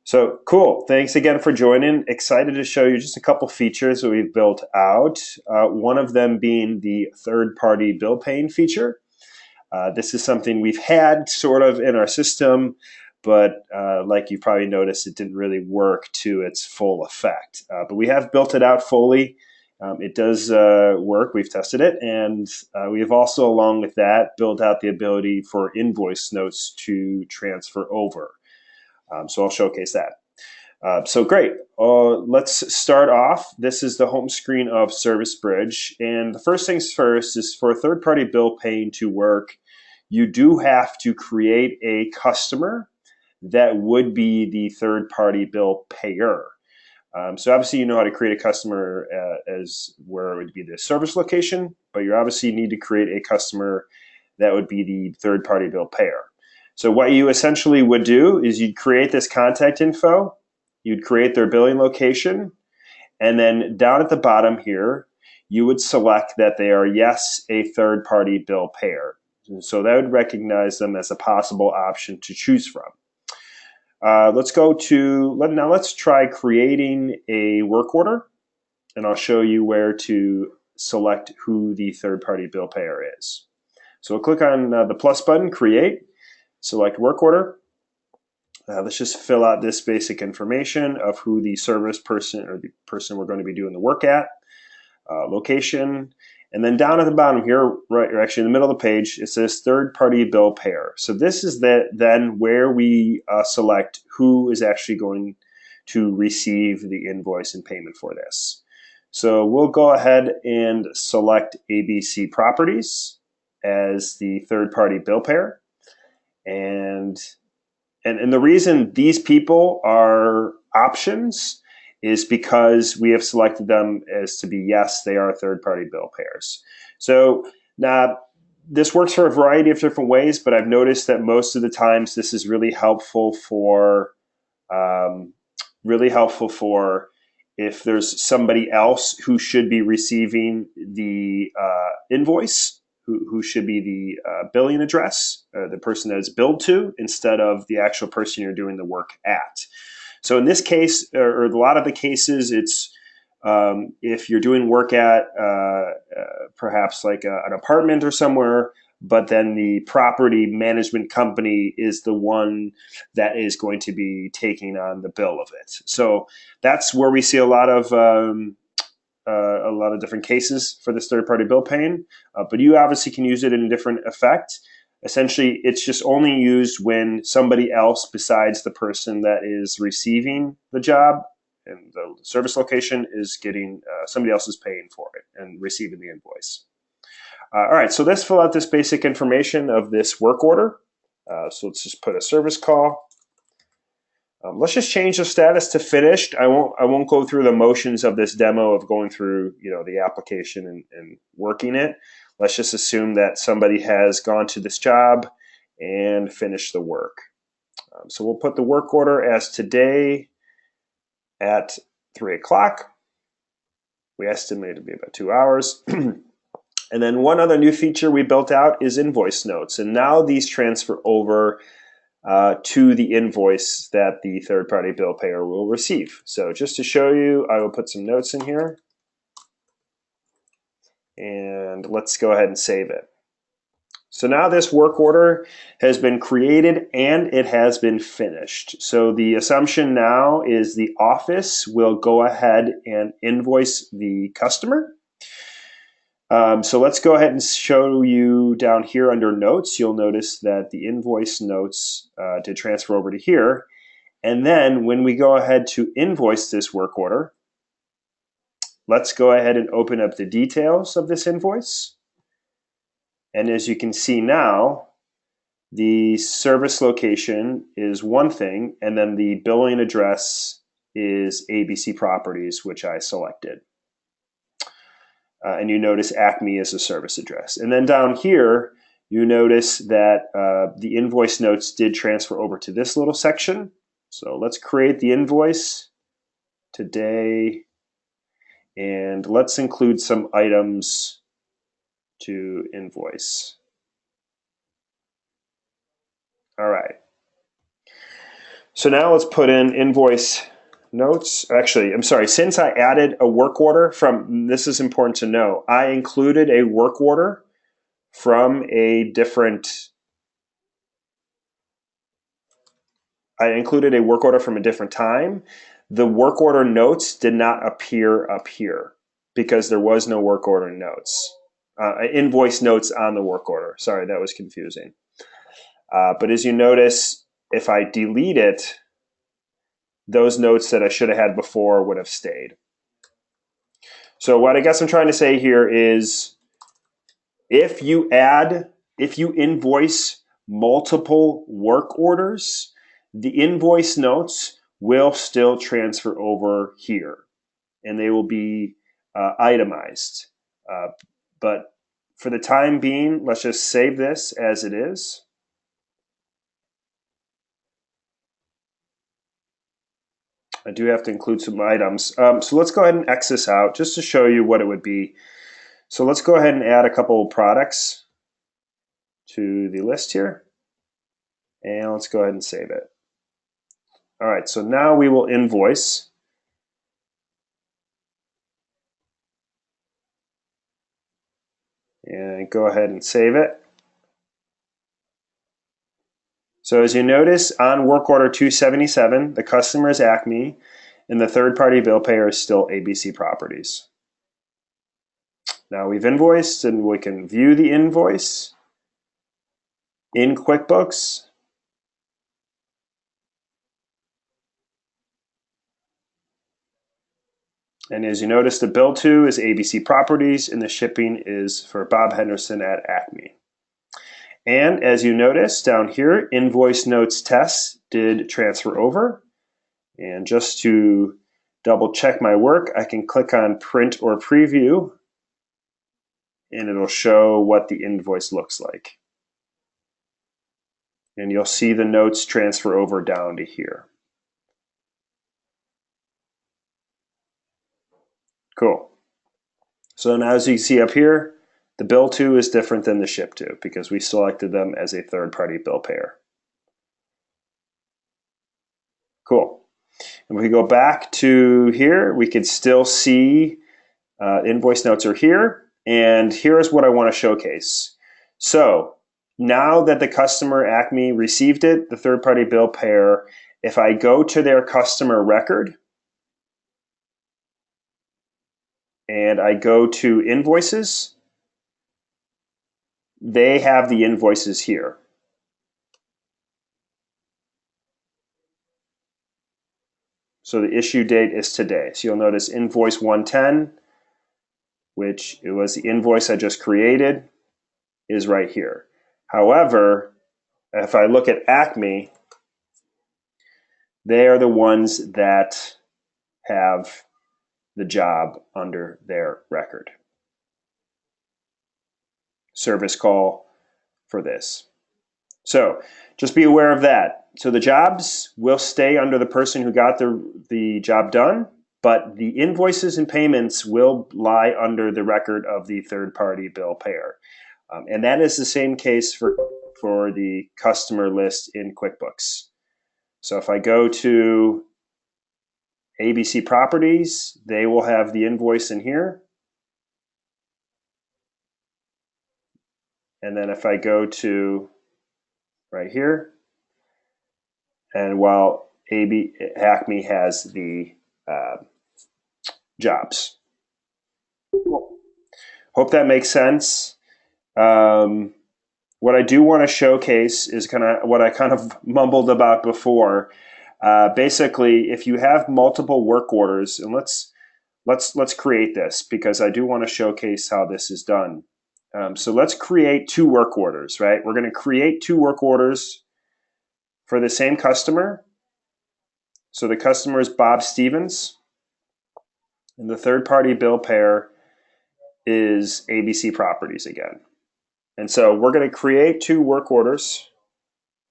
So cool. Thanks again for joining. Excited to show you just a couple features that we've built out. One of them being the third-party bill paying feature. This is something we've had sort of in our system, but like you probably noticed, it didn't really work to its full effect. But we have built it out fully. It does work. We've tested it. And we have also, along with that, built out the ability for invoice notes to transfer over. So I'll showcase that. So great. Let's start off. This is the home screen of ServiceBridge. And the first things first is for third-party bill paying to work, you do have to create a customer that would be the third-party bill payer. So obviously you know how to create a customer as where it would be the service location, but you obviously need to create a customer that would be the third-party bill payer. So what you essentially would do is you'd create this contact info, you'd create their billing location, and then down at the bottom here, you would select that they are, yes, a third-party bill payer. And so that would recognize them as a possible option to choose from. Let's try creating a work order, and I'll show you where to select who the third-party bill payer is. So we'll click on the plus button, create, select work order. Let's just fill out this basic information of who the service person or the person we're going to be doing the work at, location, and then down at the bottom here, right, or actually in the middle of the page, it says third-party bill payer. So this is then where we select who is actually going to receive the invoice and payment for this. So we'll go ahead and select ABC Properties as the third-party bill payer. And the reason these people are options is because we have selected them as to be, yes, they are third-party bill payers. So now this works for a variety of different ways, but I've noticed that most of the times this is really helpful for if there's somebody else who should be receiving the invoice, who should be the billing address, the person that is billed to, instead of the actual person you're doing the work at. So in this case, or a lot of the cases, it's if you're doing work at perhaps like an apartment or somewhere, but then the property management company is the one that is going to be taking on the bill of it. So that's where we see a lot of different cases for this third-party bill paying, but you obviously can use it in a different effect. Essentially, it's just only used when somebody else besides the person that is receiving the job and the service location is getting, somebody else is paying for it and receiving the invoice. All right, so let's fill out this basic information of this work order. So let's just put a service call. Let's just change the status to finished. I won't go through the motions of this demo of going through the application and working it. Let's just assume that somebody has gone to this job and finished the work. So we'll put the work order as today at 3 o'clock. We estimate it to be about 2 hours. And then one other new feature we built out is invoice notes. And now these transfer over to the invoice that the third-party bill payer will receive. So just to show you, I will put some notes in here. And let's go ahead and save it. So now this work order has been created and it has been finished. So the assumption now is the office will go ahead and invoice the customer. So let's go ahead and show you down here under notes. You'll notice that the invoice notes did transfer over to here. And then when we go ahead to invoice this work order, let's go ahead and open up the details of this invoice. And as you can see now, the service location is one thing, and then the billing address is ABC Properties, which I selected. And you notice Acme is a service address. And then down here, you notice that the invoice notes did transfer over to this little section. So let's create the invoice today, and let's include some items to invoice. All right. So now let's put in invoice notes. Actually, I'm sorry, since I added a work order from, this is important to know, I included a work order from a different, time. The work order notes did not appear up here because there was no work order notes. Invoice notes on the work order. Sorry, that was confusing. But as you notice, if I delete it, those notes that I should have had before would have stayed. So what I guess I'm trying to say here is if you invoice multiple work orders, the invoice notes will still transfer over here and they will be itemized. But for the time being, let's just save this as it is. I do have to include some items. So let's go ahead and X this out just to show you what it would be. So let's go ahead and add a couple of products to the list here. And let's go ahead and save it. All right, so now we will invoice. And go ahead and save it. So as you notice, on work order 277, the customer is Acme, and the third-party bill payer is still ABC Properties. Now we've invoiced, and we can view the invoice in QuickBooks. And as you notice, the bill to is ABC Properties, and the shipping is for Bob Henderson at Acme. And as you notice down here, Invoice Notes Tests did transfer over. And just to double check my work, I can click on Print or Preview, and it'll show what the invoice looks like. And you'll see the notes transfer over down to here. Cool. So now as you see up here, the bill to is different than the ship to because we selected them as a third-party bill payer. Cool. And if we go back to here, we can still see invoice notes are here. And here's what I want to showcase. So now that the customer Acme received it, the third-party bill payer, if I go to their customer record and I go to invoices, they have the invoices here. So the issue date is today. So you'll notice invoice 110, which it was the invoice I just created, is right here. However, if I look at Acme, they are the ones that have the job under their record. Service call for this. So just be aware of that. So the jobs will stay under the person who got the job done, but the invoices and payments will lie under the record of the third-party bill payer. And that is the same case for the customer list in QuickBooks. So if I go to ABC Properties, they will have the invoice in here. And then if I go to right here, and while Acme has the jobs. Hope that makes sense. What I do want to showcase is kind of what I kind of mumbled about before. Basically, if you have multiple work orders, and let's create this because I do want to showcase how this is done. So let's create 2 work orders, right? We're going to create 2 work orders for the same customer. So the customer is Bob Stevens, and the third-party bill payer is ABC Properties again. And so we're going to create 2 work orders.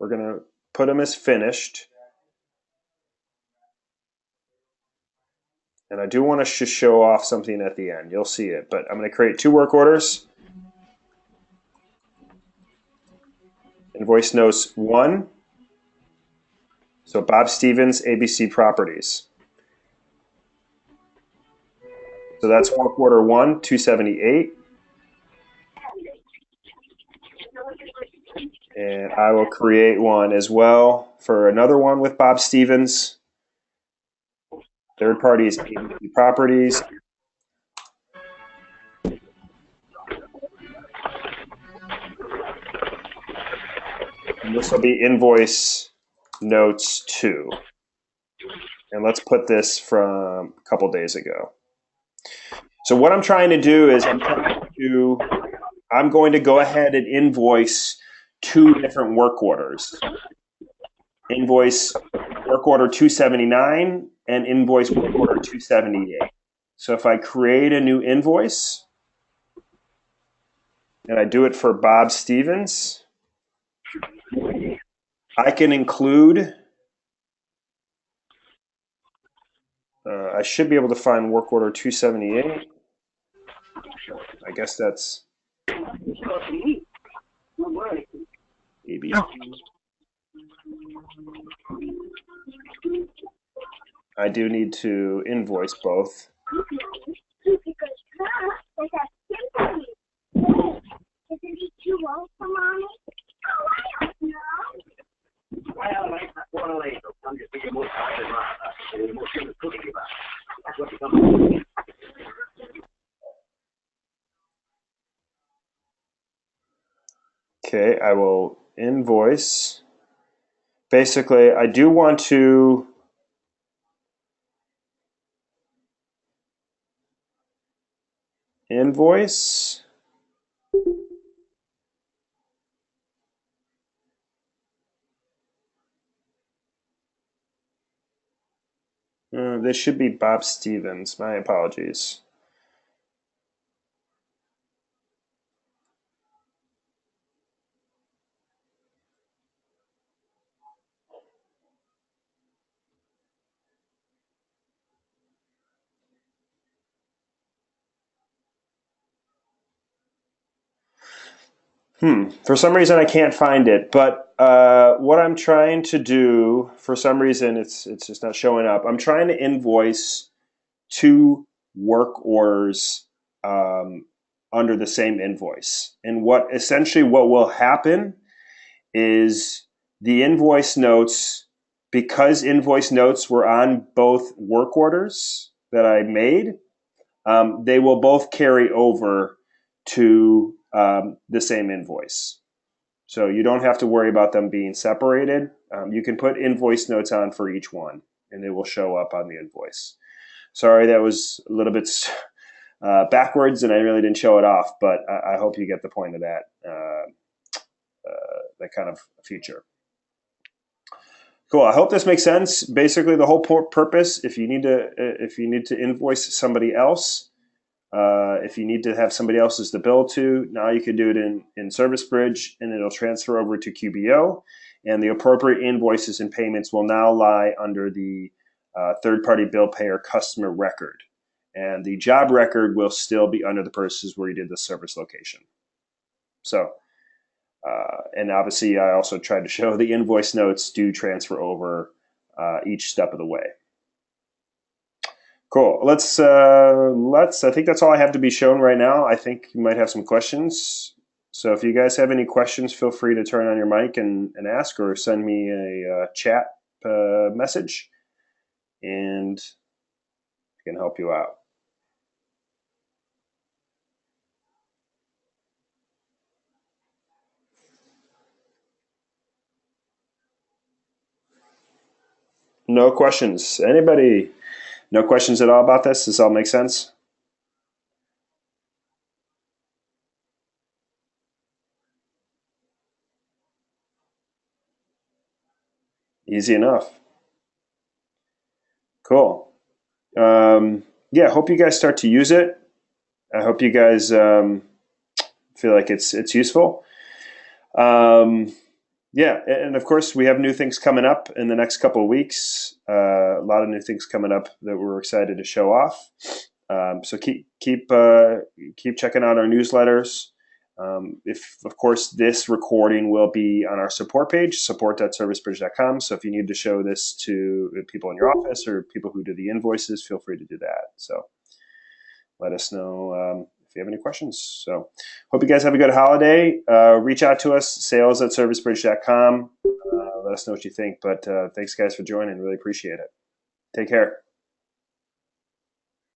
We're going to put them as finished. And I do want to show off something at the end. You'll see it, but I'm going to create 2 work orders. Invoice Notes 1. So Bob Stevens, ABC Properties. So that's work order 1, 278. And I will create one as well for another one with Bob Stevens. Third party is ABC Properties. And this will be Invoice Notes 2. And let's put this from a couple days ago. So what I'm trying to do is I'm going to go ahead and invoice 2 different work orders. Invoice work order 279 and invoice work order 278. So if I create a new invoice and I do it for Bob Stevens, I can include, I should be able to find work order 278. I guess that's maybe. I do need to invoice both. Okay, I will invoice. Basically, I do want to invoice. This should be Bob Stevens. My apologies. For some reason I can't find it, but what I'm trying to do, for some reason it's just not showing up. I'm trying to invoice 2 work orders under the same invoice. And what will happen is the invoice notes, because invoice notes were on both work orders that I made, they will both carry over to the same invoice. So you don't have to worry about them being separated. You can put invoice notes on for each one, and they will show up on the invoice. Sorry, that was a little bit backwards, and I really didn't show it off, but I hope you get the point of that kind of feature. Cool. I hope this makes sense. Basically, the whole purpose, if you need to invoice somebody else, if you need to have somebody else's to bill to, now you can do it in ServiceBridge, and it'll transfer over to QBO, and the appropriate invoices and payments will now lie under the third-party bill payer customer record, and the job record will still be under the purposes where you did the service location. So, and obviously, I also tried to show the invoice notes do transfer over each step of the way. Cool. Let's. I think that's all I have to be shown right now. I think you might have some questions. So if you guys have any questions, feel free to turn on your mic and ask, or send me a chat message, and I can help you out. No questions. Anybody? No questions at all about this? Does this all make sense? Easy enough. Cool. Yeah, hope you guys start to use it. I hope you guys feel like it's useful. Yeah, and of course we have new things coming up in the next couple of weeks. A lot of new things coming up that we're excited to show off. So keep checking out our newsletters. If, of course, this recording will be on our support page, support.servicebridge.com. So if you need to show this to people in your office or people who do the invoices, feel free to do that. So let us know if you have any questions. So hope you guys have a good holiday. Reach out to us, sales@servicebridge.com. Let us know what you think. But thanks, guys, for joining. Really appreciate it. Take care.